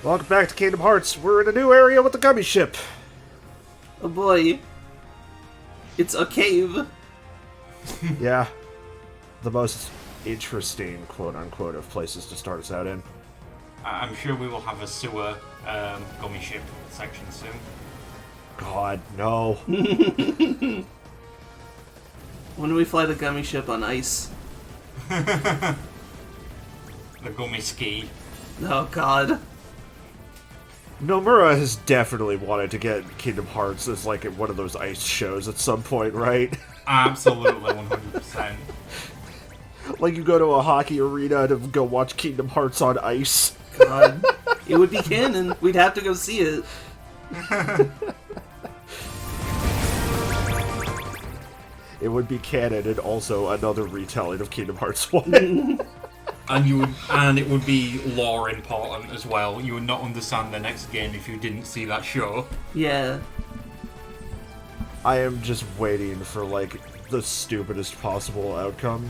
Welcome back to Kingdom Hearts. We're in a new area with the gummy ship. Oh boy. It's a cave. Yeah. The most interesting, quote-unquote, of places to start us out in. I'm sure we will have a sewer gummy ship section soon. God, no. When do we fly the gummy ship on ice? The gummy ski. Oh god. Nomura has definitely wanted to get Kingdom Hearts as, like, one of those ice shows at some point, right? Absolutely, 100%. Like, you go to a hockey arena to go watch Kingdom Hearts on ice. God. It would be canon. We'd have to go see it. It would be canon and also another retelling of Kingdom Hearts 1. And it would be lore important as well. You would not understand the next game if you didn't see that show. Yeah. I am just waiting for, like, the stupidest possible outcome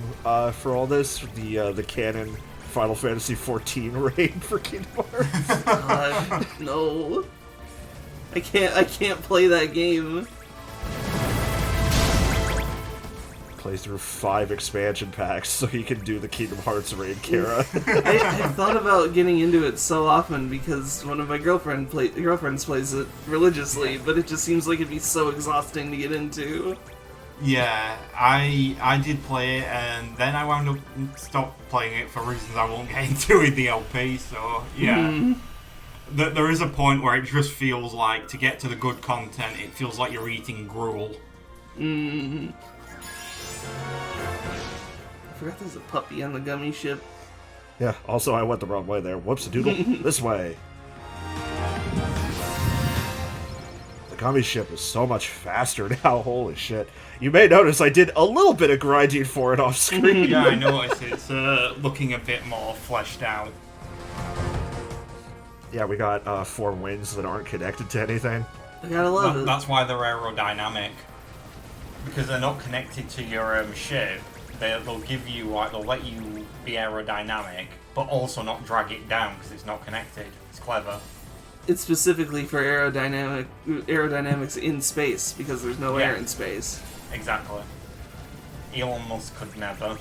for all this. The canon Final Fantasy XIV raid for Kingdom Hearts. God, no. I can't play that game. Play through 5 expansion packs so you can do the Kingdom Hearts raid, Kara. I thought about getting into it so often because one of my girlfriends plays it religiously, but it just seems like it'd be so exhausting to get into. Yeah, I did play it, and then I wound up stopped playing it for reasons I won't get into in the LP, so yeah. There is a point where it just feels like, to get to the good content, it feels like you're eating gruel. I forgot there's a puppy on the gummy ship. Yeah, also I went the wrong way there. Whoops-a-doodle. This way. The gummy ship is so much faster now, holy shit. You may notice I did a little bit of grinding for it off screen. Yeah, I noticed it's looking a bit more fleshed out. Yeah, we got 4 wings that aren't connected to anything. I gotta love it. That's why they're aerodynamic. Because they're not connected to your ship. They'll give you, like, they'll let you be aerodynamic, but also not drag it down because it's not connected. It's clever. It's specifically for aerodynamics in space, because there's no air in space. Exactly. Elon Musk could never.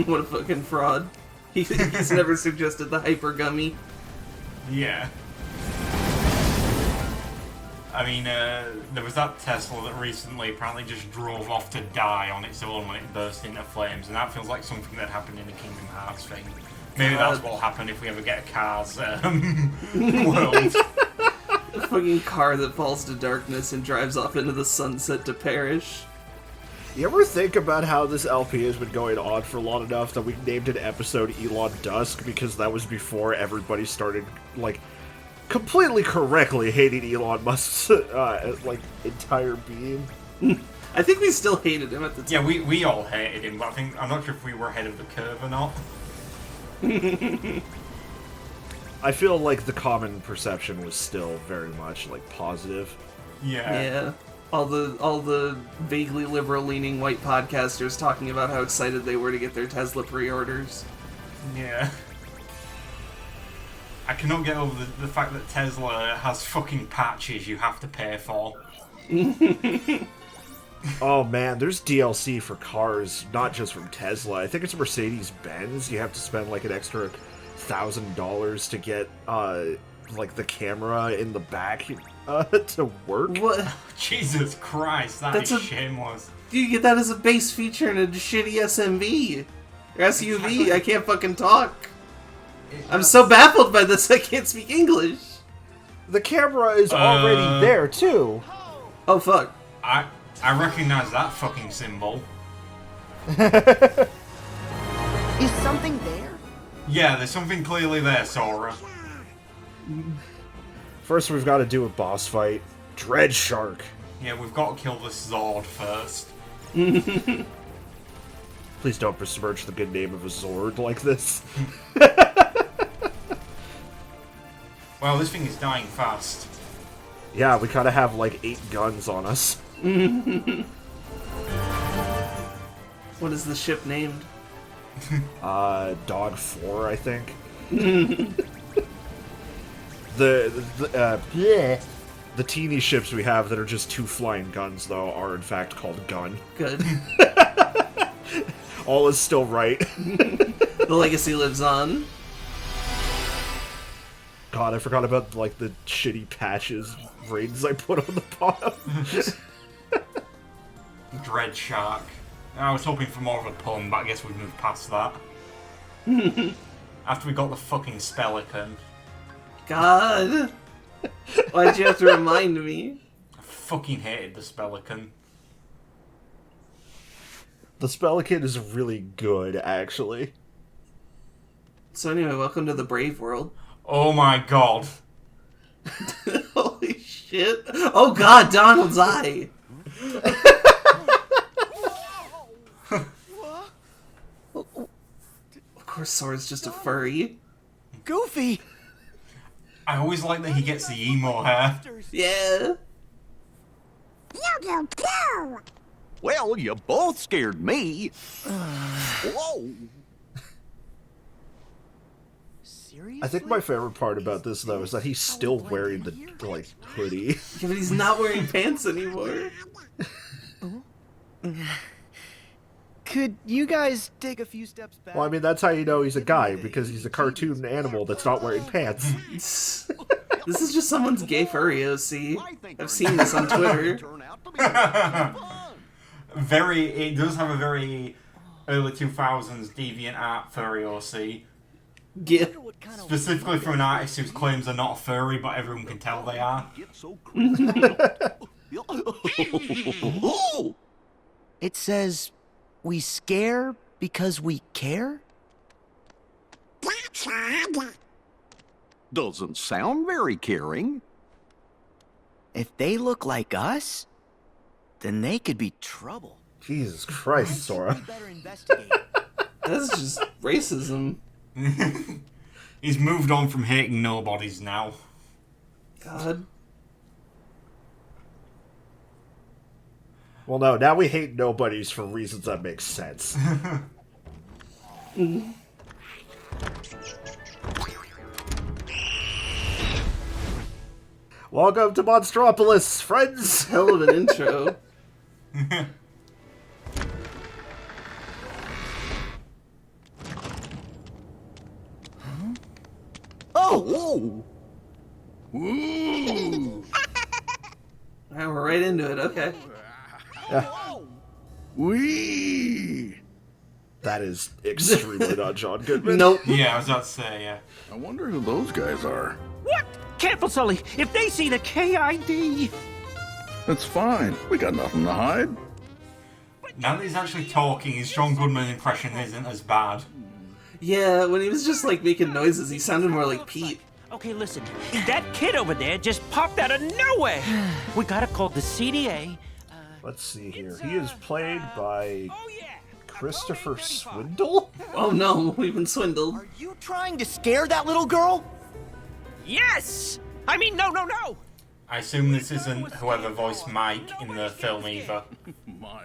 What a fucking fraud. He's never suggested the hyper gummy. Yeah. I mean, there was that Tesla that recently apparently just drove off to die on its own when it burst into flames, and that feels like something that happened in the Kingdom Hearts thing. Maybe that's what'll happen if we ever get a Cars world. A fucking car that falls to darkness and drives off into the sunset to perish. You ever think about how this LP has been going on for long enough that we named an episode Elon Dusk, because that was before everybody started, like, completely correctly hating Elon Musk's, like, entire being? I think we still hated him at the time. Yeah, we all hated him, but I'm not sure if we were ahead of the curve or not. I feel like the common perception was still very much, like, positive. Yeah. All the vaguely liberal-leaning white podcasters talking about how excited they were to get their Tesla pre-orders. Yeah. I cannot get over the fact that Tesla has fucking patches you have to pay for. Oh man, there's DLC for cars, not just from Tesla. I think it's Mercedes-Benz. You have to spend like an extra $1,000 to get like the camera in the back to work. What? Jesus Christ, that's shameless. You get that as a base feature in a shitty SMV or SUV. I can't fucking talk. I'm so baffled by this. I can't speak English. The camera is already there too. Oh fuck. I recognize that fucking symbol. Is something there? Yeah, there's something clearly there, Sora. First, we've got to do a boss fight. Dread Shark. Yeah, we've got to kill this Zord first. Please don't besmirch the good name of a Zord like this. Well, this thing is dying fast. Yeah, we kind of have like 8 guns on us. What is the ship named? Dog 4, I think. The teeny ships we have that are just two flying guns, though, are in fact called Gun. Good. All is still right. The legacy lives on. God, I forgot about, like, the shitty patches raids I put on the bottom. Dread Shark. I was hoping for more of a pun, but I guess we've moved past that. After we got the fucking Spelican. God. Why'd you have to remind me? I fucking hated the Spelican. The Spelican is really good, actually. So anyway, welcome to the Brave World. Oh my god. Holy shit. Oh god, Donald's eye. Of course Sora's just a furry. Goofy! I always like that he gets the emo hair. Yeah. Well, you both scared me. Whoa. Seriously? I think my favorite part about this, though, is that he's still wearing the, like, hoodie. Yeah, but he's not wearing pants anymore. Could you guys take a few steps back? Well, I mean, that's how you know he's a guy, because he's a cartoon animal that's not wearing pants. This is just someone's gay furry OC. I've seen this on Twitter. It does have a very early 2000s deviant art furry OC. Yeah. Specifically from an artist whose claims are not furry, but everyone can tell they are. It says, we scare because we care? Doesn't sound very caring. If they look like us, then they could be trouble. Jesus Christ, Sora. We better investigate. That's just racism. He's moved on from hating nobodies now. God. Well, no, now we hate nobodies for reasons that make sense. Welcome to Monstropolis, friends! Hell of an intro. Oh, whoa. Alright, we're right into it, okay. Wee. That is extremely not John Goodman. Nope. Yeah, I was about to say, yeah. I wonder who those guys are. What? Careful, Sully. If they see the KID. It's fine. We got nothing to hide. Now that he's actually talking, his John Goodman impression isn't as bad. Yeah, when he was just like making noises, he sounded more like Pete. Okay, listen. That kid over there just popped out of nowhere. We gotta call the CDA. Let's see here. He is played by Oh, yeah. Christopher Swindle? Oh no, we've been swindled. Are you trying to scare that little girl? Yes! I mean, no. I assume this isn't whoever voiced Mike in the film either.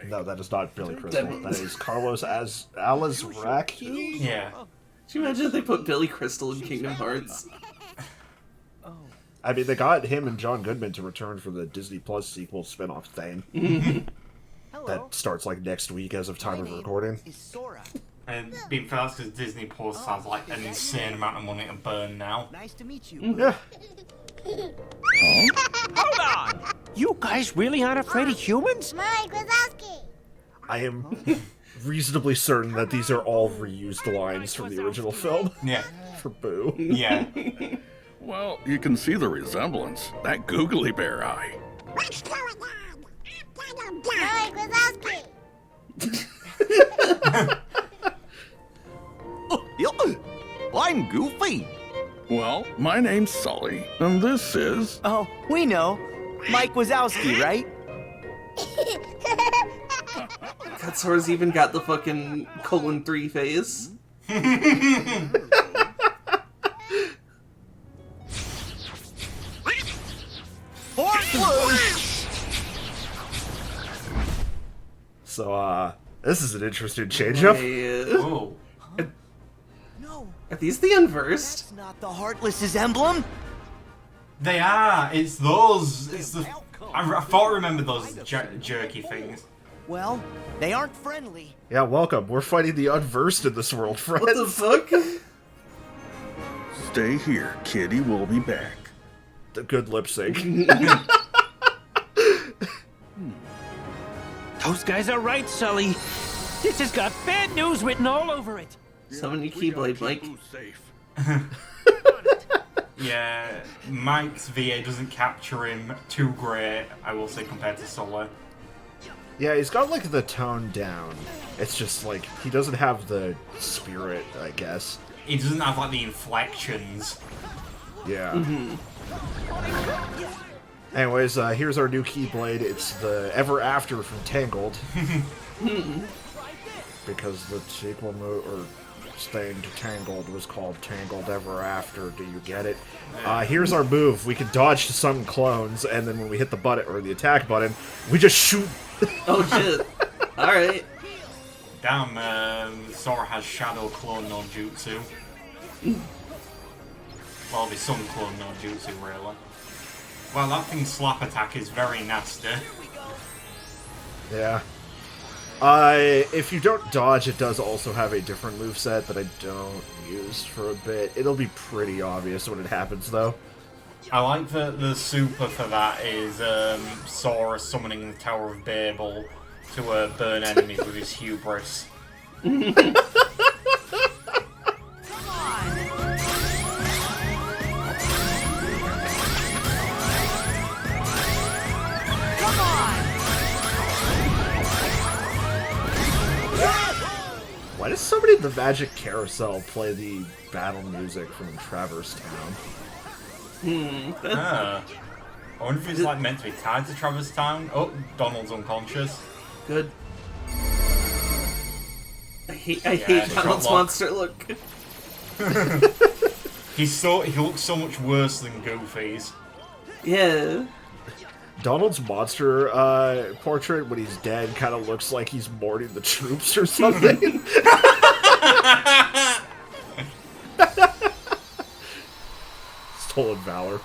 No, that is not Billy Crystal. That is Carlos Alizraki? Yeah. Can you imagine if they put Billy Crystal in Kingdom Hearts? I mean, they got him and John Goodman to return for the Disney Plus sequel spin-off thing. Hello. That starts like next week as of time of recording. Is Sora. And being fair, that's because Disney Plus has like an insane amount of money to burn now. Nice to meet you. Yeah. Hold on! You guys really aren't afraid of humans? Mike Wazowski. I am reasonably certain that these are all reused lines from the original film Yeah. for Boo. Yeah. Well, you can see the resemblance. That googly bear eye. What's going on? Mike Wazowski. I'm Goofy. Well, my name's Sully, and this is... Oh, we know. Mike Wazowski, right? God, Sora's even got the fucking :3 face. So, this is an interesting change-up. Yeah. Oh. No, Are these the Unversed? that's not the Heartless's emblem. They are. It's those. It's the. I thought I remembered those jerky things. Well, they aren't friendly. Yeah, welcome. We're fighting the unversed in this world, friends. What the fuck? Stay here, kitty. We'll be back. The good lip sync. Those guys are right, Sully. This has got bad news written all over it. Summon your Keyblade, Mike. Safe. Yeah, Mike's VA doesn't capture him too great, I will say, compared to Sully. Yeah, he's got, like, the tone down. It's just, like, he doesn't have the spirit, I guess. He doesn't have, like, the inflections. Yeah. Anyways, here's our new Keyblade. It's the Ever After from Tangled. Because the sequel or thing to Tangled was called Tangled Ever After. Do you get it? Here's our move. We can dodge to some clones, and then when we hit the button or the attack button, we just shoot. Oh shit. Alright. Damn, Sora has Shadow Clone no Jutsu. Well, there's some Clone no Jutsu, really. Well, that thing's slap attack is very nasty. Yeah. If you don't dodge, it does also have a different moveset that I don't use for a bit. It'll be pretty obvious when it happens, though. I like that the super for that is Sora summoning the Tower of Babel to burn enemies with his hubris. Why does somebody in the Magic Carousel play the battle music from Traverse Town? I wonder if it's like meant to be tied to Traverse Town. Oh, Donald's unconscious. Good. I hate it's Donald's got monster look. He looks so much worse than Goofy's. Yeah. Donald's monster portrait, when he's dead, kind of looks like he's mourning the troops or something. Stolen valor.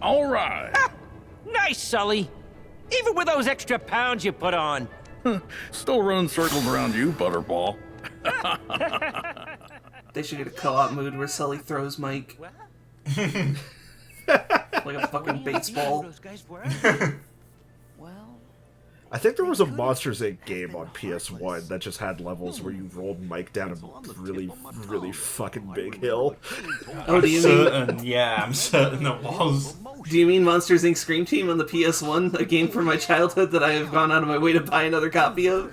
All right. Nice, Sully. Even with those extra pounds you put on. Still running circles around you, Butterball. They should get a co-op mood where Sully throws Mike. Like a fucking baseball. I think there was a Monsters Inc. game on PS1 that just had levels where you rolled Mike down a really, really fucking big hill. Oh, do you mean? Yeah, I'm certain it was. Do you mean Monsters Inc. Scream Team on the PS1, a game from my childhood that I have gone out of my way to buy another copy of?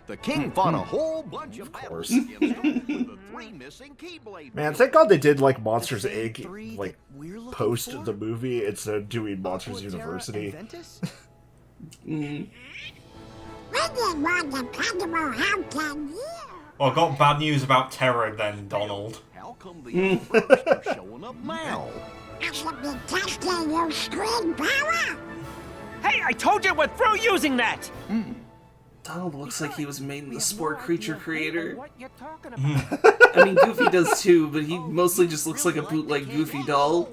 The king fought a whole bunch of course. with the 3 missing Keyblade. Man, thank God they did like Monsters Inc. like post the movie instead of doing Monsters University. We didn't want dependable help, can you? Well, I got bad news about Terra then, Donald. How come the universe are showing up now? I should be testing your screen power. Hey, I told you we're through using that! Donald looks like he was made in the Spore Creature Creator. What you're talking about. I mean, Goofy does too, but he mostly just looks like a bootleg Goofy doll.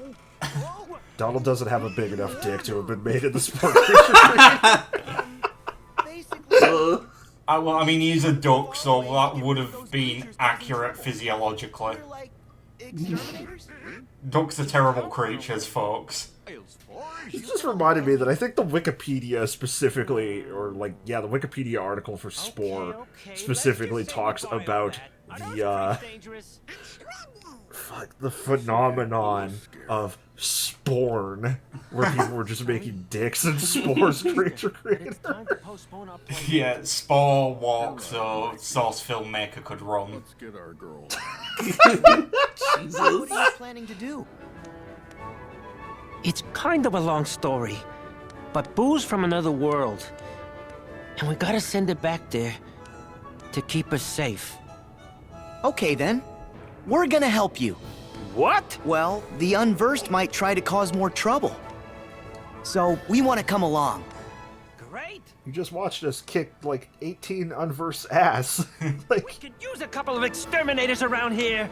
Donald doesn't have a big enough dick to have been made in the Sport Creature. Well, I mean, he's a duck, so that would have been accurate physiologically. Ducks are terrible creatures, folks. It just reminded me that I think the Wikipedia specifically, or like, yeah, the Wikipedia article for Spore specifically talks about the phenomenon of sporn, where people were just making dicks and Spore's creature creator. Yeah, Spore walked so Source Filmmaker could run. Let's get our girl. Jesus. What are you planning to do? It's kind of a long story, but Boo's from another world, and we gotta send it back there to keep us safe. Okay then. We're gonna help you. What? Well, the unversed might try to cause more trouble. So, we want to come along. Great. You just watched us kick, like, 18 unversed ass. Like, Could use a couple of exterminators around here.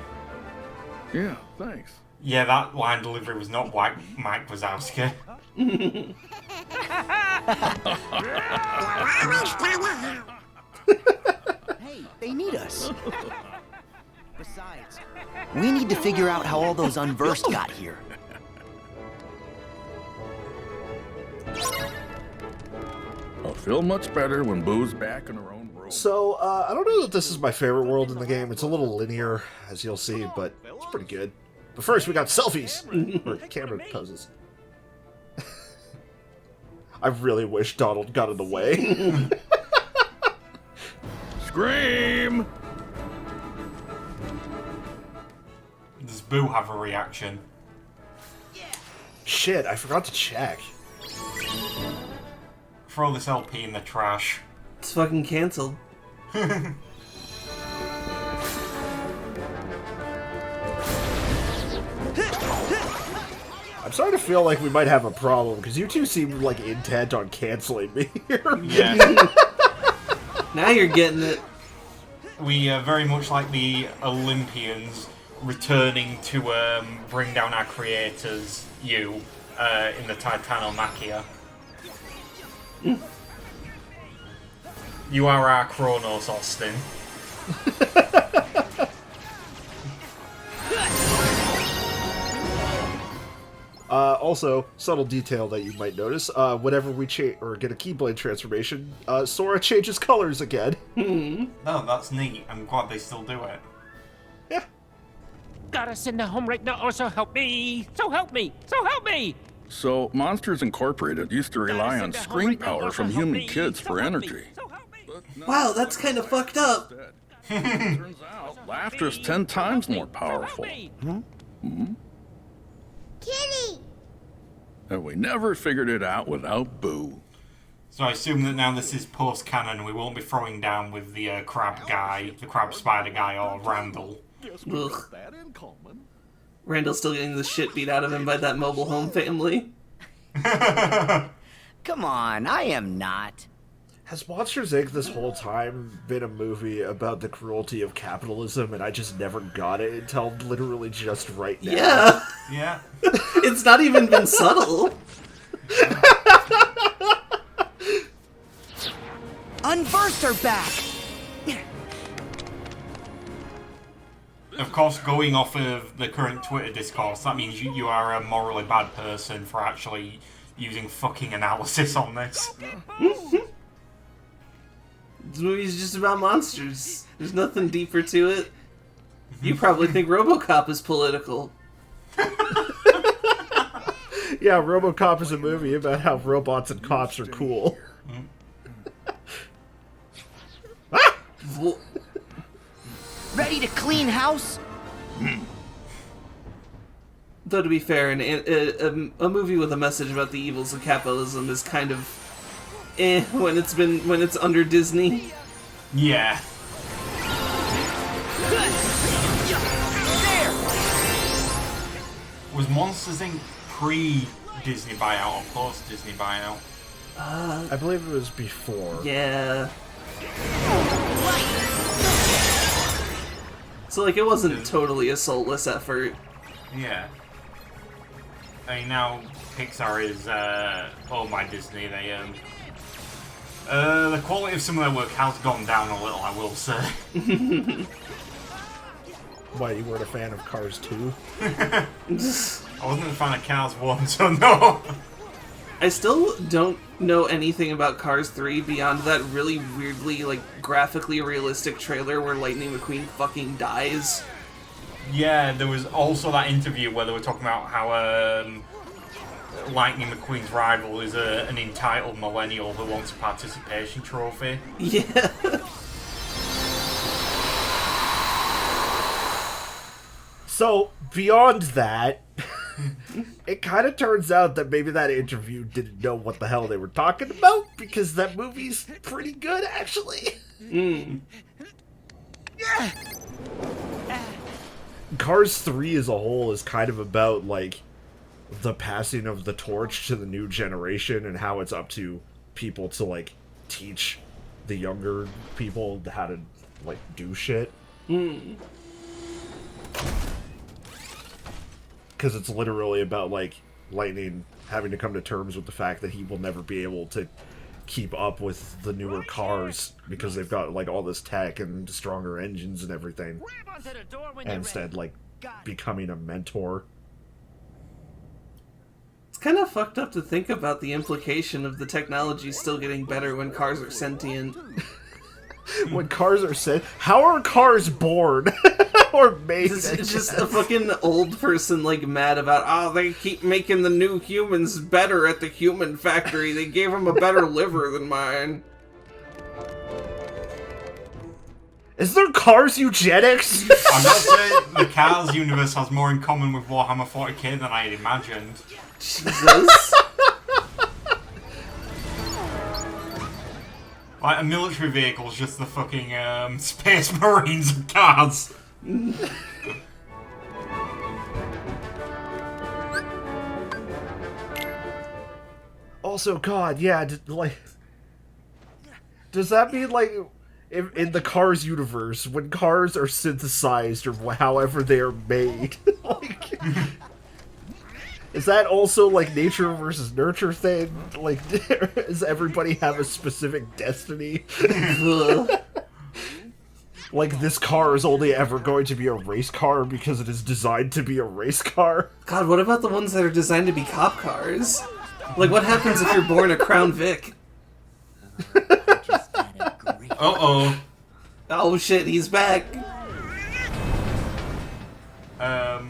Yeah, thanks. Yeah, that line delivery was not Mike Wazowski. You're always gonna help. Hey, they need us. Besides, we need to figure out how all those unversed got here. I'll feel much better when Boo's back in her own world. so, I don't know that this is my favorite world in the game. It's a little linear, as you'll see, but it's pretty good. But first, we got selfies! Or camera poses. I really wish Donald got in the way. Scream! Does Boo have a reaction? Shit, I forgot to check. Throw this LP in the trash. It's fucking canceled. I'm starting to feel like we might have a problem, because you two seem, like, intent on canceling me here. Yeah. Now you're getting it. We are very much like the Olympians returning to bring down our creators, in the Titanomachia. You are our Kronos, Austin. Also, subtle detail that you might notice, whenever we get a Keyblade transformation, Sora changes colors again. Oh, that's neat. I'm glad they still do it. Yeah. Gotta send her home right now, or so help me! So help me! So help me! So, Monsters Incorporated used to rely on Gotta send her home screen right now, power or so from help human me. kids So for help me. energy. So help me. But now Wow, that's kind of fucked up. instead. Turns out, laughter's 10 times more powerful. Kitty! And we never figured it out without Boo. So I assume that now this is post-canon, we won't be throwing down with the crab guy, the crab spider guy, or Randall. Ugh. Randall's still getting the shit beat out of him by that mobile home family. Come on, I am not. Has Monsters, Inc. this whole time been a movie about the cruelty of capitalism, and I just never got it until literally just right now? Yeah. Yeah. It's not even been subtle. Unversed are back! Of course, going off of the current Twitter discourse, that means you are a morally bad person for actually using fucking analysis on this. This movie's just about monsters. There's nothing deeper to it. You probably think RoboCop is political. Yeah, RoboCop is a movie about how robots and cops are cool. Well, Ready to clean house? though to be fair, a movie with a message about the evils of capitalism is kind of when it's under Disney. Yeah. There! Was Monsters Inc. pre-Disney buyout or post-Disney buyout? I believe it was before. Yeah. So like it wasn't totally a soulless effort. Yeah. I mean, now Pixar is, oh my Disney, they, the quality of some of their work has gone down a little, I will say. Why, you weren't a fan of Cars 2? I wasn't a fan of Cars 1, so no. I still don't know anything about Cars 3 beyond that really weirdly, like, graphically realistic trailer where Lightning McQueen fucking dies. Yeah, there was also that interview where they were talking about how, Lightning McQueen's rival is an entitled millennial who wants a participation trophy. Yeah. So, beyond that, it kind of turns out that maybe that interview didn't know what the hell they were talking about, because that movie's pretty good, actually. Cars 3 as a whole is kind of about, like, the passing of the torch to the new generation and how it's up to people to like teach the younger people how to like do shit. Because it's literally about like Lightning having to come to terms with the fact that he will never be able to keep up with the newer cars because they've got like all this tech and stronger engines and everything. And instead, like, becoming a mentor. It's kind of fucked up to think about the implication of the technology still getting better when cars are sentient. When cars are sent, how are cars born or made? It's just a fucking old person like mad about, oh, they keep making the new humans better at the human factory. They gave them a better liver than mine. Is there cars eugenics? I'm gonna say the Cars universe has more in common with Warhammer 40k than I had imagined. Jesus. Like, a military vehicle is just the fucking Space Marines of cars. Also, God, yeah, like, does that mean like in the Cars universe, when cars are synthesized or however they are made, like, is that also like nature versus nurture thing? Like, does everybody have a specific destiny? Like, this car is only ever going to be a race car because it is designed to be a race car? God, what about the ones that are designed to be cop cars? Like, what happens if you're born a Crown Vic? Uh-oh. Oh shit, he's back. Well,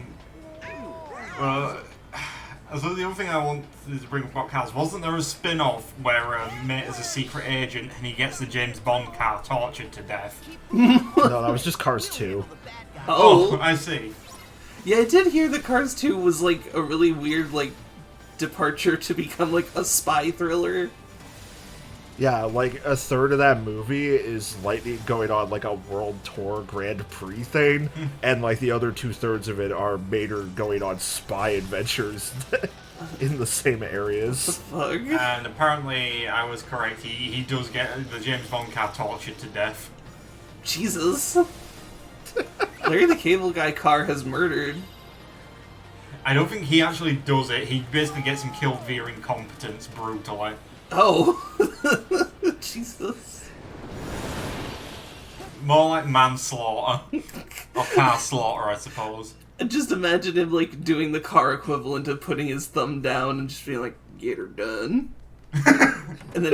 so the other thing I want to bring up about cars, wasn't there a spin-off where Mate is a secret agent and he gets the James Bond car tortured to death? No, that was just Cars 2. Oh, I see. Yeah, I did hear that Cars 2 was like a really weird like departure to become like a spy thriller. Yeah, like a third of that movie is Lightning going on like a world tour Grand Prix thing, and like the other 2/3 of it are Mater going on spy adventures in the same areas. Fuck. And apparently I was correct, he does get the James Bond car tortured to death. Jesus. Larry the Cable Guy car has murdered. I don't think he actually does it, he basically gets him killed via incompetence brutally. Oh. Jesus. More like manslaughter. Or car slaughter, I suppose. And just imagine him like doing the car equivalent of putting his thumb down and just being like, "Get her done." And then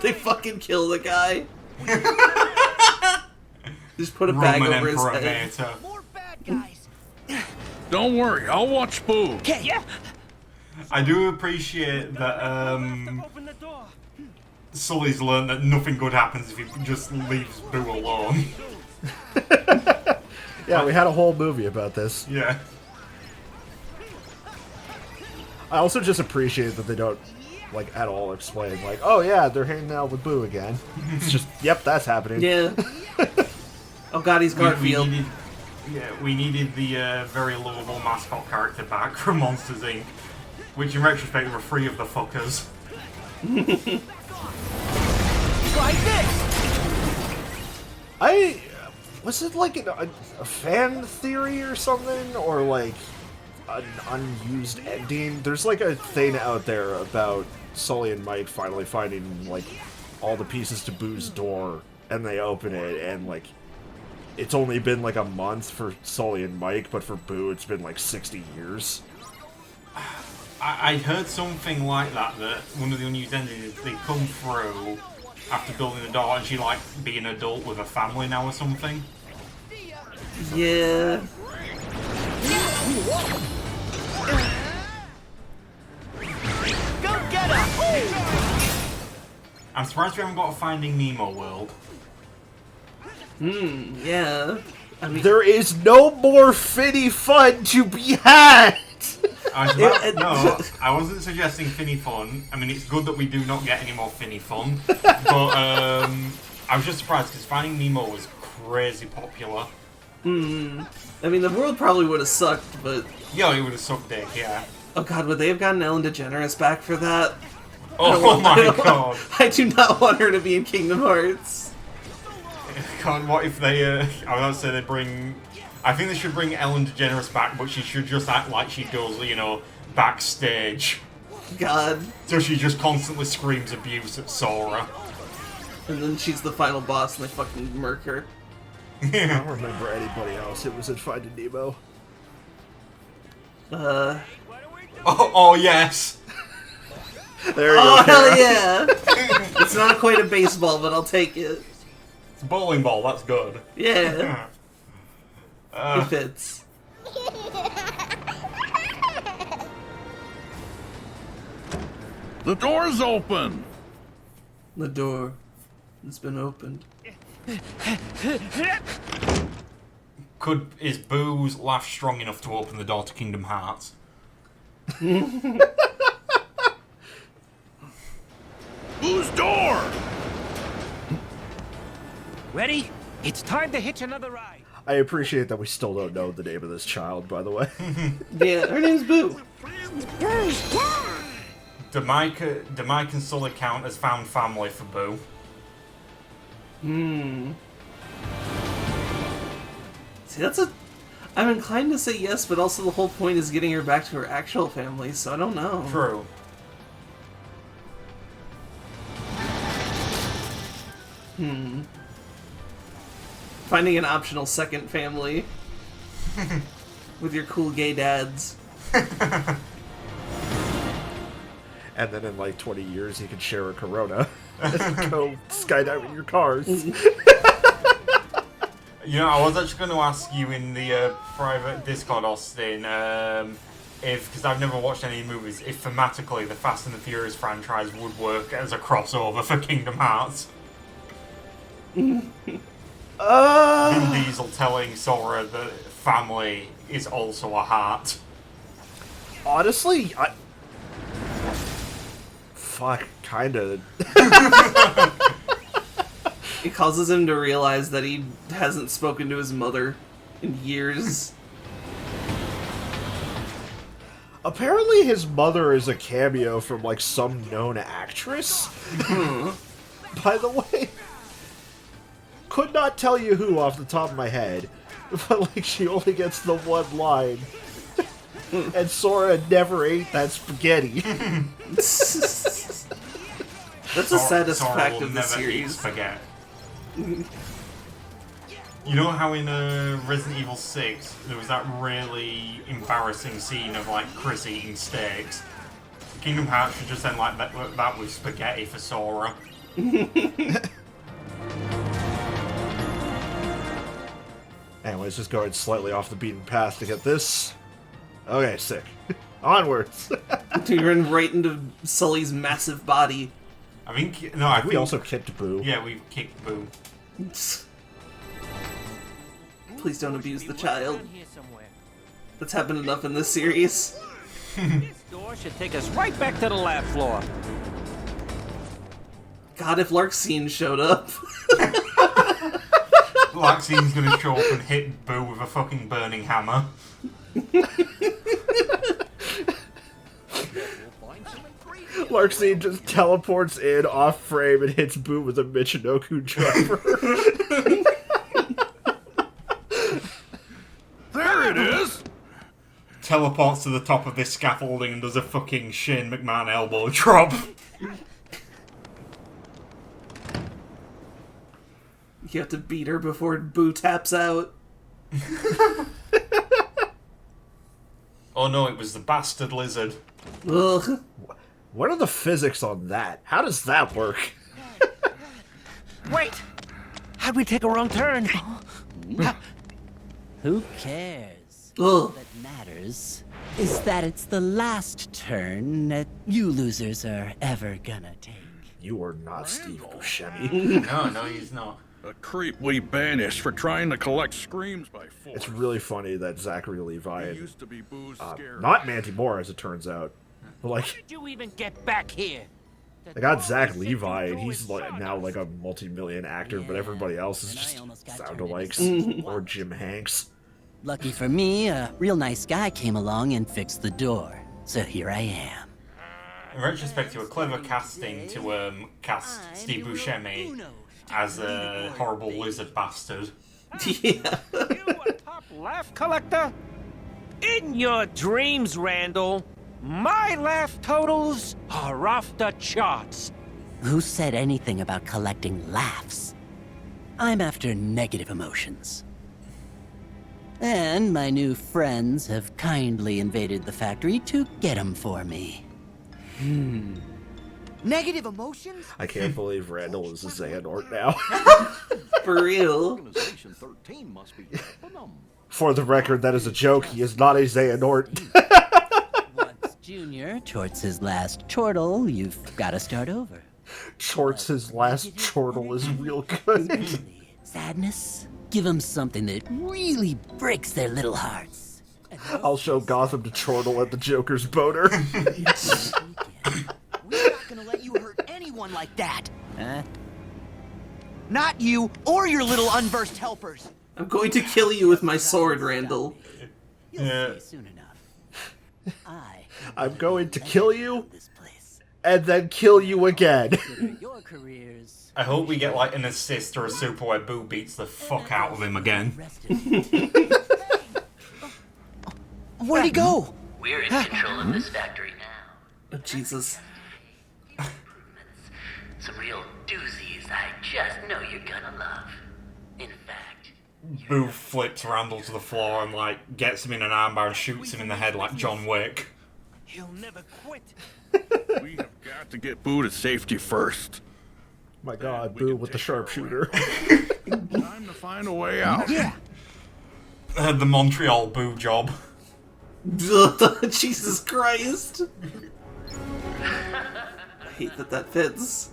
they fucking kill the guy. Just put a bag Roman over his Emperor head. Vader. More bad guys. Don't worry, I'll watch Boo. Okay, yeah. I do appreciate that Sully's learned that nothing good happens if he just leaves Boo alone. Yeah, we had a whole movie about this. Yeah. I also just appreciate that they don't, like, at all explain, like, oh yeah, they're hanging out with Boo again. It's just, yep, that's happening. Yeah. Oh god, he's Garfield. We needed the very lovable mascot character back from Monsters Inc. Which in retrospect were three of the fuckers. Was it like a fan theory or something? Or like an unused ending? There's like a thing out there about Sully and Mike finally finding like all the pieces to Boo's door, and they open it, and like it's only been like a month for Sully and Mike, but for Boo it's been like 60 years. I heard something like that one of the unused endings, they come through after building the door and she like be an adult with a family now or something. Yeah. Go get her! I'm surprised we haven't got a Finding Nemo world. Yeah. I mean, There is no more Finny fun to be had! I wasn't suggesting Finny fun. I mean, it's good that we do not get any more Finny fun. But I was just surprised because Finding Nemo was crazy popular. I mean, the world probably would have sucked, but... Yeah, it would have sucked dick, yeah. Oh god, would they have gotten Ellen DeGeneres back for that? Oh my god. I do not want her to be in Kingdom Hearts. God, what if they, I was about to say they bring... I think they should bring Ellen DeGeneres back, but she should just act like she does, you know, backstage. God. So she just constantly screams abuse at Sora. And then she's the final boss and they fucking murk her. I don't remember anybody else. It was in Finding Nemo. Oh yes! There you Oh, go. hell yeah! It's not quite a baseball, but I'll take it. It's a bowling ball, that's good. Yeah. It fits. The door's open. The door has been opened. Is Boo's laugh strong enough to open the door to Kingdom Hearts? Whose door? Ready? It's time to hitch another ride. I appreciate that we still don't know the name of this child, by the way. Yeah, her name's Boo. Who's door? Do Mike and Sully count as found family for Boo? See, I'm inclined to say yes, but also the whole point is getting her back to her actual family, so I don't know. True. Finding an optional second family with your cool gay dads. And then in like 20 years, you can share a Corona and go skydiving your cars. You know, I was actually going to ask you in the private Discord, Austin, because I've never watched any movies, if thematically the Fast and the Furious franchise would work as a crossover for Kingdom Hearts. Vin Diesel telling Sora that family is also a heart. Honestly, fuck, kinda. It causes him to realize that he hasn't spoken to his mother in years. Apparently his mother is a cameo from, like, some known actress. By the way. Could not tell you who off the top of my head. But, like, she only gets the one line. And Sora never ate that spaghetti. That's the saddest Sora fact will of the never eat series. spaghetti. You know how in Resident Evil 6 there was that really embarrassing scene of like Chris eating steaks? Kingdom Hearts should just end like that with spaghetti for Sora. Anyways, just going slightly off the beaten path to get this. Okay, sick. Onwards. You run right into Sully's massive body. I think I We think also kicked Boo. yeah, we kicked Boo. Please don't abuse the child. Around here somewhere. That's happened enough in this series. This door should take us right back to the lab floor. God, if Larxene showed up. Larxine's gonna show up and hit Boo with a fucking burning hammer. Larxene just teleports in off frame and hits Boo with a Michinoku driver. There it is. Teleports to the top of this scaffolding and does a fucking Shane McMahon elbow drop. You have to beat her before Boo taps out. Oh no, it was the bastard lizard. Ugh. What are the physics on that? How does that work? Wait! How'd we take a wrong turn? Who cares? Ugh. All that matters is that it's the last turn that you losers are ever gonna take. You are not Steve Buscemi. No, he's not. A creep we banished for trying to collect screams by force. It's really funny that Zachary Levi He and used to be Boo's scared. not Mandy Moore, as it turns out. But like, Did you even get back here? they got Zach Levi, and he's like now like a multi-million actor, but everybody else is And I just almost got sound-alikes or Jim Hanks. Lucky for me, a real nice guy came along and fixed the door. So here I am. in retrospect, you were clever casting to cast Steve Buscemi as a horrible lizard bastard. Yeah. You a top laugh collector? In your dreams, Randall, my laugh totals are off the charts. Who said anything about collecting laughs? I'm after negative emotions. And my new friends have kindly invaded the factory to get them for me. Negative emotions? I can't believe Randall is a Xehanort now. For real. Organization 13 must be For the record, that is a joke. He is not a Xehanort. Once Junior chorts his last chortle, you've got to start over. Chorts his last chortle is real good. Sadness? Give them something that really breaks their little hearts. I'll show Gotham to chortle at the Joker's boner. We're not gonna let you hurt anyone like that. Huh? Not you or your little unversed helpers. I'm going to kill you with my sword, Randall. You'll Yeah. see soon enough. I'm going to kill you This place. and then kill you again. Consider your careers I hope we get like an assist or a super where Boo beats the fuck out of him again. rested. Where'd he go? We're in control of this factory now. Oh, Jesus. Some real doozies I just know you're gonna love. In fact, Boo flips Randall to the floor and like gets him in an armbar and shoots him in the head like John Wick. He'll never quit. We have got to get Boo to safety first. My god, Boo with the sharpshooter. Time to find a way out. Yeah. The Montreal Boo job. Jesus Christ. I hate that fits.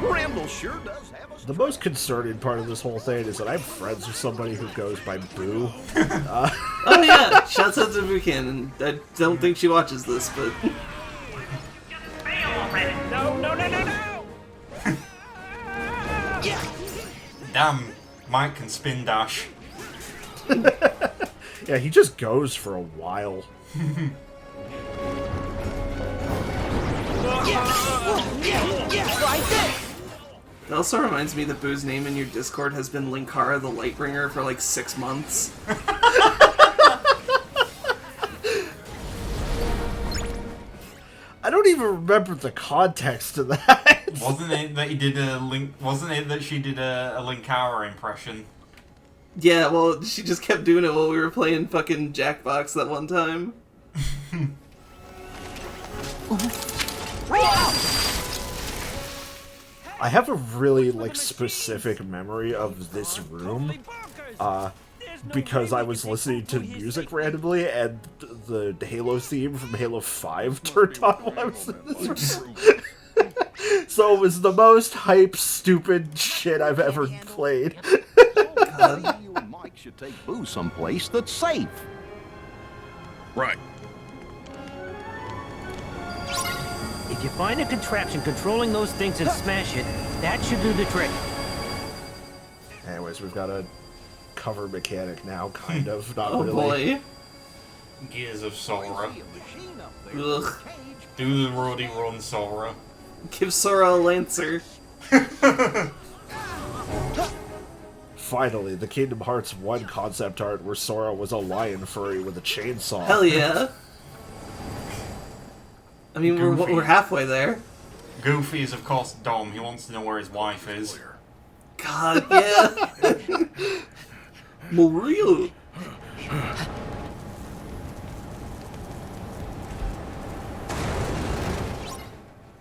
Randall sure does have us. The most concerning part of this whole thing is that I'm friends with somebody who goes by Boo. Oh yeah, shouts out to Buchanan. I don't think she watches this, but No, no, no, no, no! Damn, Mike can spin dash. Yeah, he just goes for a while. it also reminds me that Boo's name in your Discord has been Linkara the Lightbringer for like 6 months. I don't even remember the context of that. Wasn't it that he did a link? Wasn't it that she did a Linkara impression? Yeah, well, she just kept doing it while we were playing fucking Jackbox that one time. I have a really specific memory of this room, because I was listening to music randomly and the Halo theme from Halo 5 turned on while I was in this room. So it was the most hype, stupid shit I've ever played. You and Mike should take Boo someplace that's safe. Right. If you find a contraption controlling those things and smash it, that should do the trick. Anyways, we've got a cover mechanic now, kind of. Not Oh really. boy. Gears of Sora. Ugh. Do the roadie run, Sora. Give Sora a Lancer. Finally, the Kingdom Hearts 1 concept art where Sora was a lion furry with a chainsaw. Hell yeah. I mean, we're halfway there. Goofy is of course Dom. He wants to know where his wife is. God, yeah. Mario.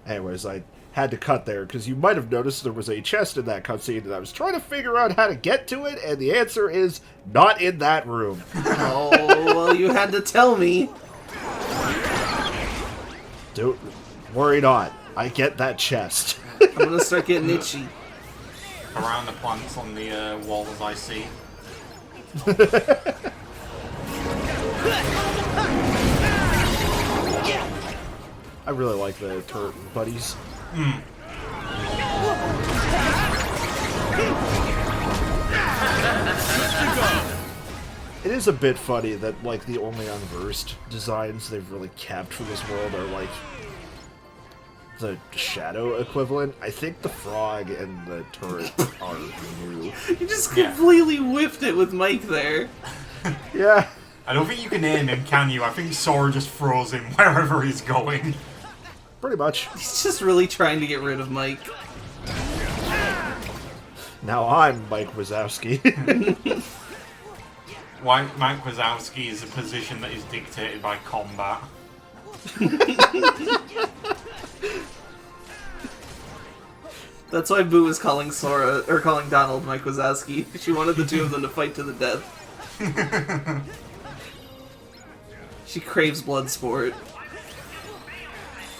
Anyways, I had to cut there because you might have noticed there was a chest in that cutscene and I was trying to figure out how to get to it, and the answer is not in that room. Oh, well, you had to tell me. Don't worry not. I get that chest. I'm gonna start getting itchy. Around the plants on the wall as I see. I really like the turret buddies. It is a bit funny that, like, the only unversed designs they've really kept for this world are, like, the shadow equivalent. I think the frog and the turret are new. You just completely whiffed it with Mike there. Yeah. I don't think you can aim him, can you? I think Sora just throws him wherever he's going. Pretty much. He's just really trying to get rid of Mike. Now I'm Mike Wazowski. Mike Wazowski is a position that is dictated by combat. That's why Boo was calling calling Donald Mike Wazowski. She wanted the two of them to fight to the death. She craves blood sport.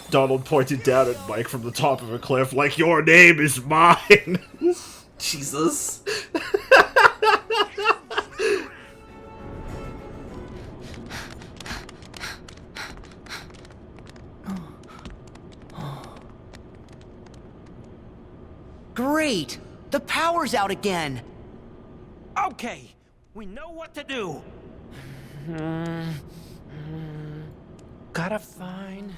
Donald pointed down at Mike from the top of a cliff like, your name is mine! Jesus. Great! The power's out again! Okay, we know what to do. Gotta find...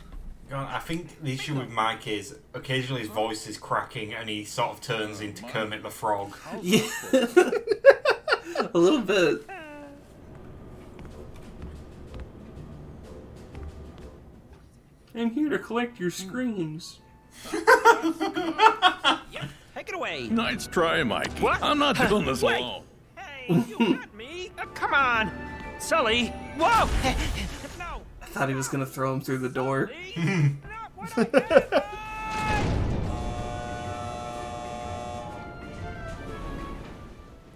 I think the issue with Mike is occasionally his voice is cracking and he sort of turns into Kermit the Frog. Yeah. A little bit. I'm here to collect your screams. Take it away. Nice try, Mike. What? I'm not doing this Wait. alone. Hey, you got me. Come on. Sully. Whoa. No. I thought he was gonna throw him through the door. No, what do I get?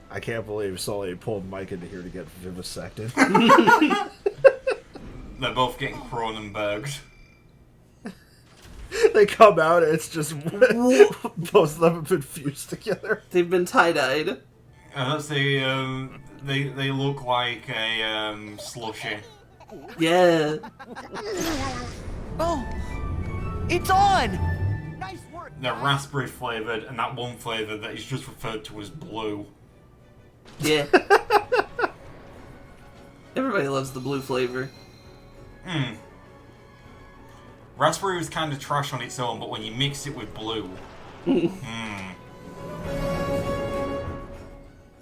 I can't believe Sully pulled Mike into here to get vivisected. They're both getting Cronenberged. They come out and it's just both of them have been fused together. They've been tie-dyed. They look like a slushy. Yeah. Oh! It's on! Nice work! They're raspberry flavoured, and that one flavour that is just referred to as blue. Yeah. Everybody loves the blue flavor. Raspberry was kind of trash on its own, but when you mix it with blue...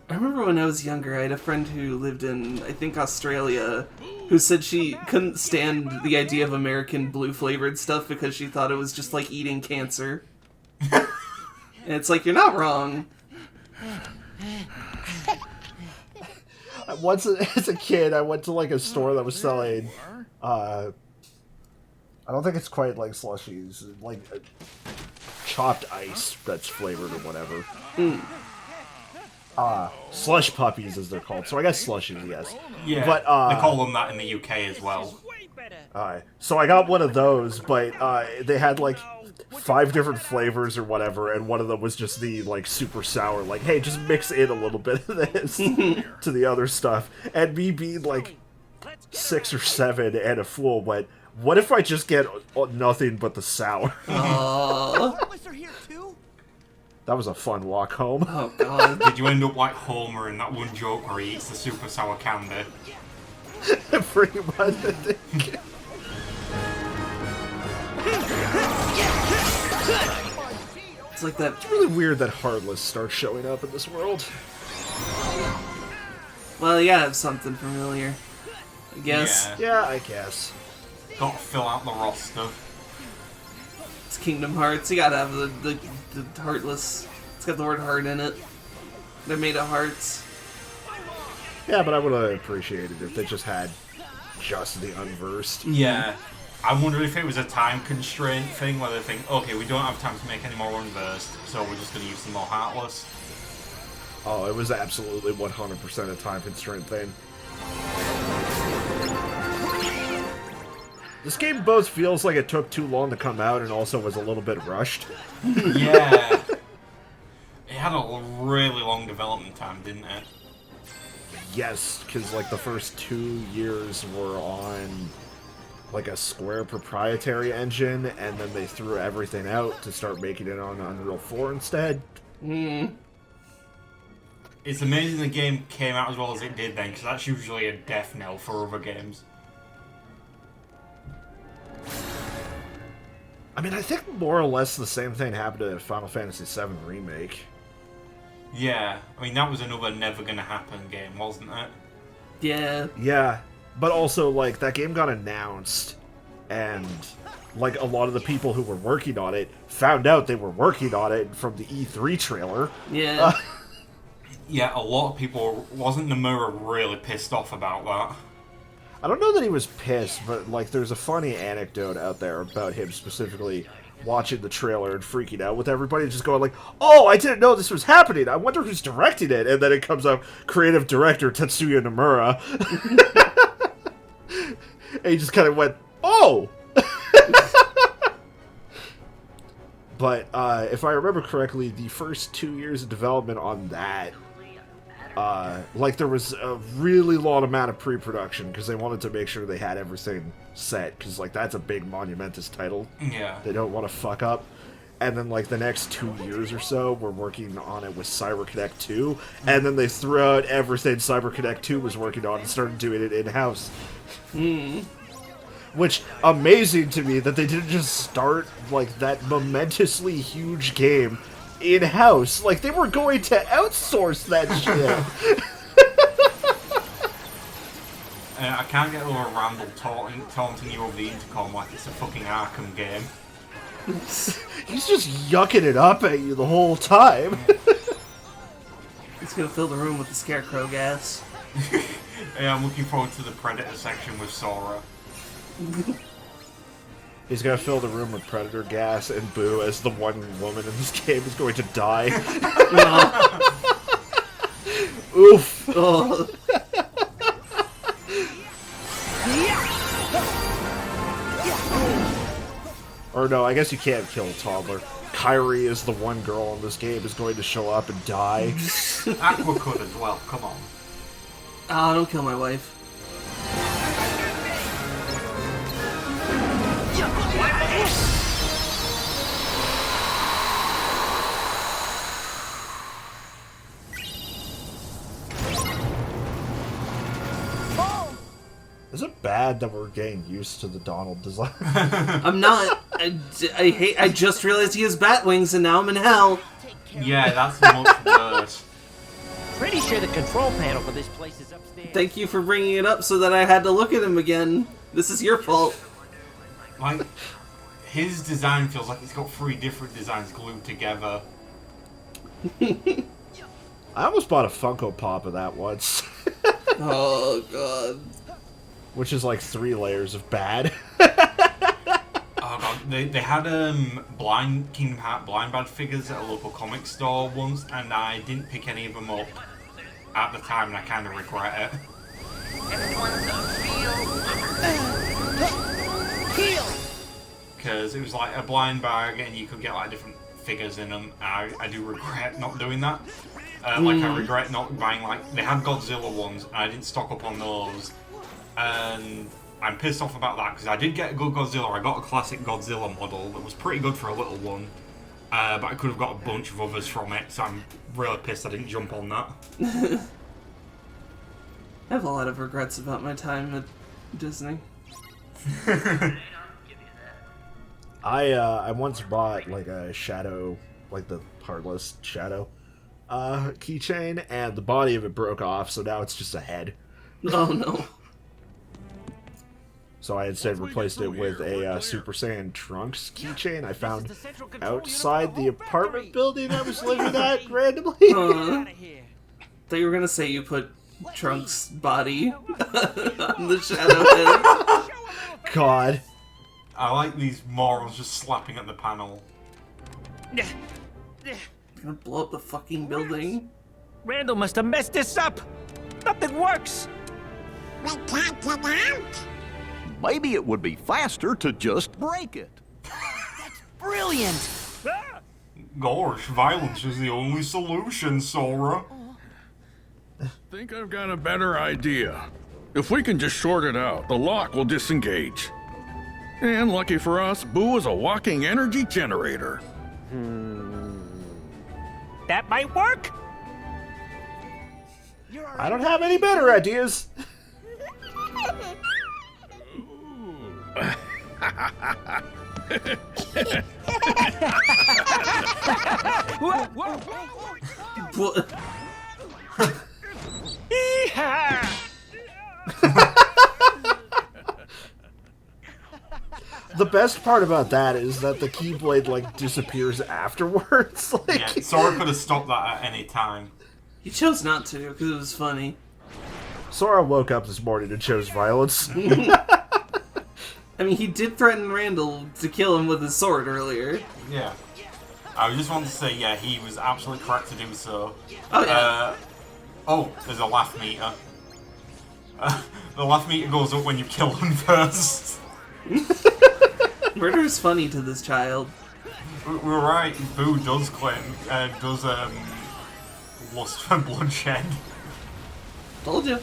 I remember when I was younger, I had a friend who lived in, I think, Australia, who said she couldn't stand the idea of American blue-flavored stuff because she thought it was just like eating cancer. And it's like, you're not wrong. Once as a kid, I went to like a store that was selling, I don't think it's quite like slushies, like chopped ice that's flavored or whatever. Slush puppies as they're called. So I guess slushies, yes. Yeah, but they call them that in the UK as well. So I got one of those, but they had like 5 different flavors or whatever, and one of them was just the like super sour, like, hey, just mix in a little bit of this to the other stuff. And me being like 6 or 7 and a fool went, what if I just get nothing but the sour? That was a fun walk home. Oh god. Did you end up like Homer in that one joke where he eats the super sour candy? Pretty much, I think. It's like that. It's really weird that Heartless starts showing up in this world. Well, you gotta have something familiar, I guess. Yeah, I guess. Got to fill out the roster. It's Kingdom Hearts. You gotta have the Heartless. It's got the word heart in it. They're made of hearts. Yeah, but I would have appreciated if they just had just the unversed. Yeah. I wonder if it was a time constraint thing where they think, okay, we don't have time to make any more unversed, so we're just going to use some more Heartless. Oh, it was absolutely 100% a time constraint thing. This game both feels like it took too long to come out and also was a little bit rushed. Yeah. It had a really long development time, didn't it? Yes, because like the first 2 years were on like a Square proprietary engine, and then they threw everything out to start making it on Unreal 4 instead. It's amazing the game came out as well as it did then, because that's usually a death knell for other games. I mean, I think more or less the same thing happened to Final Fantasy VII Remake. Yeah, I mean, that was another never gonna happen game, wasn't it? Yeah. Yeah, but also, like, that game got announced, and, like, a lot of the people who were working on it found out they were working on it from the E3 trailer. Yeah. Yeah, a lot of people... Wasn't Nomura really pissed off about that? I don't know that he was pissed, but, like, there's a funny anecdote out there about him specifically watching the trailer and freaking out with everybody, just going like, oh, I didn't know this was happening, I wonder who's directing it, and then it comes up, creative director Tetsuya Nomura. And he just kind of went, oh! But, if I remember correctly, the first 2 years of development on that, like, there was a really long amount of pre-production, because they wanted to make sure they had everything set, because, like, that's a big monumentous title. Yeah. They don't want to fuck up. And then, like, the next 2 years or so, we're working on it with CyberConnect 2, and then they threw out everything CyberConnect 2 was working on and started doing it in-house. Which, amazing to me that they didn't just start, like, that momentously huge game in-house. Like, they were going to outsource that shit. I can't get over Randall taunting you over the intercom like it's a fucking Arkham game. He's just yucking it up at you the whole time. It's gonna fill the room with the scarecrow gas. Yeah, I'm looking forward to the Predator section with Sora. He's gonna fill the room with Predator gas, and Boo, as the one woman in this game, is going to die. Oof. Oh. Or no, I guess you can't kill a toddler. Kyrie is the one girl in this game is going to show up and die. Aqua could as well, come on. Oh, don't kill my wife. Is it bad that we're getting used to the Donald design? I'm not. I just realized he has bat wings and now I'm in hell. Yeah, that's much worse. Pretty sure the control panel for this place is upstairs. Thank you for bringing it up so that I had to look at him again. This is your fault. Like, his design feels like it's got 3 different designs glued together. I almost bought a Funko Pop of that once. Oh, God. Which is like 3 layers of bad. Oh god, they had Kingdom Hearts blind bad figures at a local comic store once, and I didn't pick any of them up at the time, and I kind of regret it. Because it was like a blind bag, and you could get like different figures in them. I do regret not doing that. Like I regret not buying, like, they had Godzilla ones, and I didn't stock up on those. And I'm pissed off about that because I did get a good Godzilla. I got a classic Godzilla model that was pretty good for a little one, but I could have got a bunch of others from it, so I'm really pissed I didn't jump on that. I have a lot of regrets about my time at Disney. I once bought like a Shadow, like the Heartless Shadow keychain, and the body of it broke off, so now it's just a head. Oh no. So I instead replaced it with a Super Saiyan Trunks keychain I found outside the apartment building I was living at randomly. Thought you were gonna say you put Trunks' body on the shadow head. God. I like these morons just slapping at the panel. I'm gonna blow up the fucking building. Randall must have messed this up. Nothing works. We can't get out. Maybe it would be faster to just break it. Brilliant. Gosh, violence is the only solution, Sora. Think I've got a better idea. If we can just short it out, the lock will disengage. And lucky for us, Boo is a walking energy generator. That might work. I don't have any better ideas. The best part about that is that the Keyblade, like, disappears afterwards. Like, Yeah, Sora could have stopped that at any time. He chose not to, because it was funny. Sora woke up this morning and chose violence. I mean, he did threaten Randall to kill him with his sword earlier. Yeah. I just want to say, yeah, he was absolutely correct to do so. Oh, yeah. There's a laugh meter. The laugh meter goes up when you kill him first. Murder is funny to this child. We're right, Boo does claim, lust for bloodshed. Told you.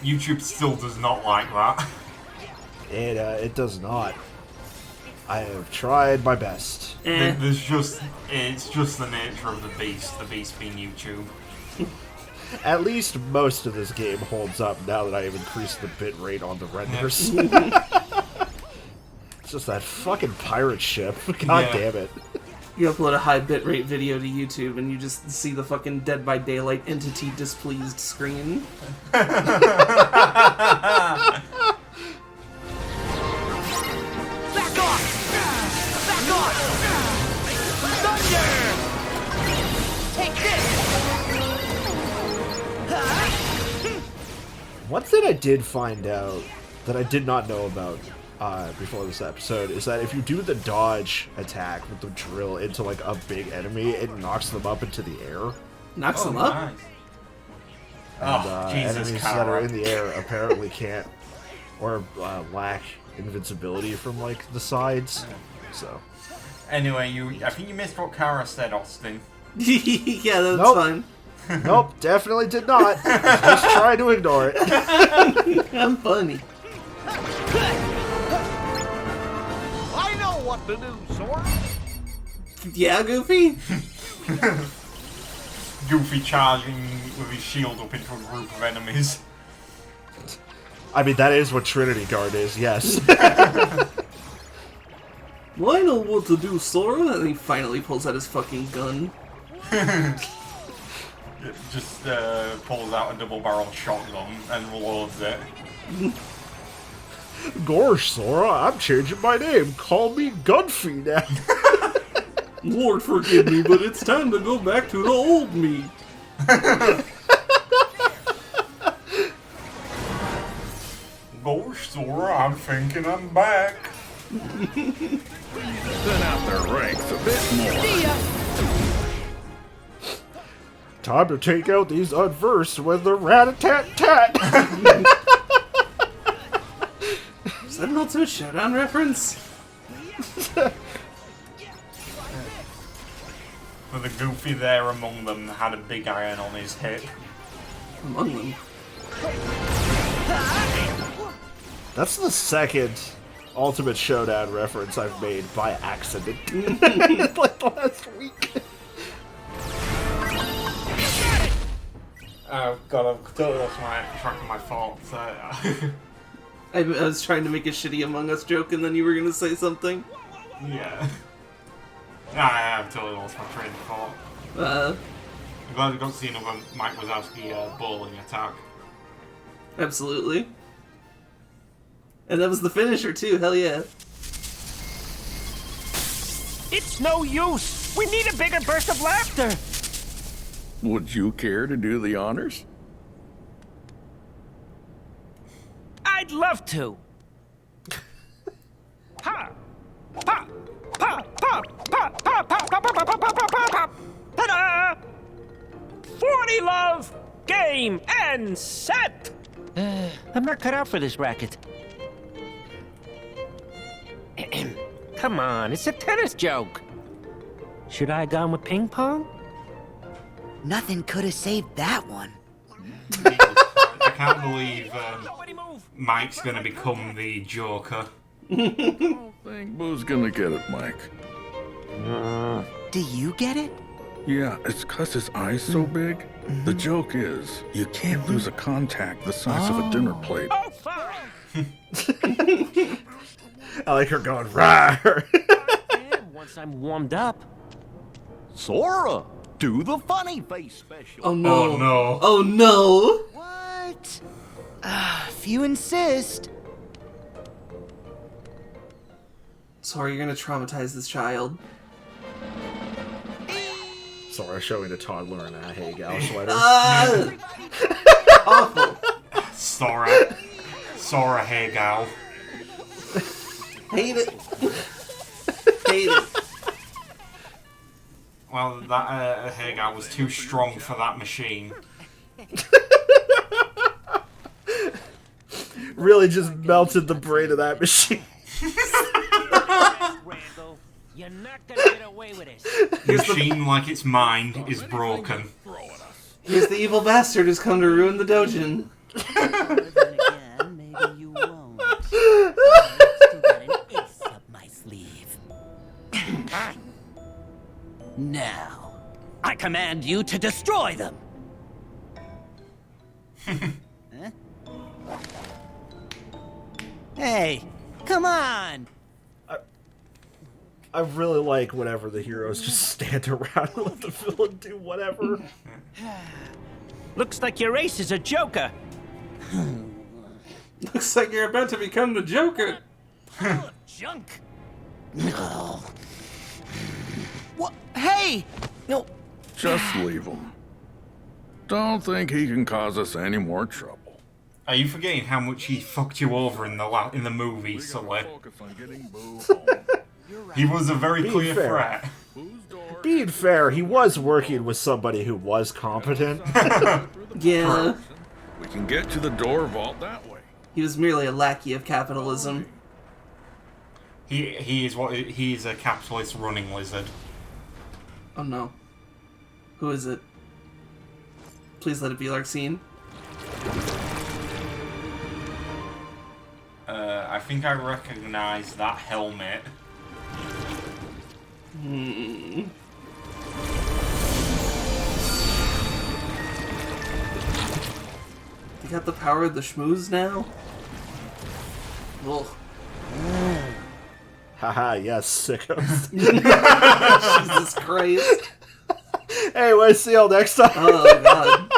YouTube still does not like that. It does not. I have tried my best. It's just the nature of the beast being YouTube. At least most of this game holds up now that I have increased the bitrate on the renders. It's just that fucking pirate ship. God damn it. You upload a high bitrate video to YouTube and you just see the fucking Dead by Daylight entity displeased screen. Back off! Back off! Thunder! Take this! One thing I did find out that I did not know about before this episode is that if you do the dodge attack with the drill into like a big enemy, it knocks them up into the air. Knocks them up? Nice. And Jesus, enemies that are in the air apparently can't or lack invincibility from like the sides. So Anyway, I think you missed what Kara said, Austin. Yeah, that's Nope. fine. Nope, definitely did not. Just try to ignore it. I'm funny. I know what to do, Sora. Yeah, Goofy? Goofy charging with his shield up into a group of enemies. I mean, that is what Trinity Guard is, yes. Well, I know what to do, Sora. And he finally pulls out his fucking gun. It just pulls out a double-barreled shotgun and reloads it. Gosh, Sora, I'm changing my name. Call me Gunfy now. Lord forgive me, but it's time to go back to the old me. Gosh, Sora, I'm thinking I'm back. Thin out their ranks a bit more. Time to take out these unversed with the rat-a-tat-tat. Is that an Ultimate Showdown reference? With the Goofy there among them had a big iron on his hip. Among them. That's the second Ultimate Showdown reference I've made by accident. Like last week. Oh god, I've totally lost track of my thoughts. I was trying to make a shitty Among Us joke and then you were gonna say something. Yeah. I've totally lost my train of thought. I'm glad we got to see another Mike Wazowski bowling attack. Absolutely. And that was the finisher too, hell yeah. It's no use! We need a bigger burst of laughter! Would you care to do the honors? I'd love to! Ha! Pa! Pa! Pa! Pa! Pa! Pa! Pa! Pa! Pa! Pa! Pa! Pa! Ta-da! 40 love! Game and set! I'm not cut out for this racket. Come on, it's a tennis joke. Should I have gone with ping pong? Nothing could have saved that one. I can't believe Mike's gonna become the Joker. Think Boo's gonna get it, Mike. Do you get it? Yeah, it's 'cause his eye's so big. The joke is, you can't lose a contact the size of a dinner plate. Oh, fine! I like her going, rawr. And once I'm warmed up. Sora, do the funny face special. Oh no. Oh no. Oh no. What? If you insist. Sorry, you're gonna traumatize this child. Sora showing a toddler in a Sorahegao sweater. Awful. Sorahegao. Hate it. Hate it. Well, that Hegao was too strong for that machine. Really just melted the brain of that machine. Randall, you're not gonna get away with it. Machine like its mind is broken. Here's the evil bastard who's come to ruin the dojin. Then again, maybe you won't. I've still got an ace up my sleeve. Now, I command you to destroy them. Huh? Hey, come on! I really like whenever the heroes just stand around and let the villain do whatever. Looks like your ace is a joker. Looks like you're about to become the Joker. Junk! What? Hey! No. Just leave him. Don't think he can cause us any more trouble. Are you forgetting how much he fucked you over in the movie, We gotta Sully? focus on getting Boo home. He was a very Being clear fair. threat. Boo's door. Being fair, he was working with somebody who was competent. Yeah. We can get to the door vault that way. He was merely a lackey of capitalism. He is a capitalist running lizard. Oh no. Who is it? Please let it be Larxene. I think I recognize that helmet. Hmm. They got the power of the schmooze now? Ugh. Haha, yes, sickos. Jesus Christ. Anyway, see y'all next time. Oh god.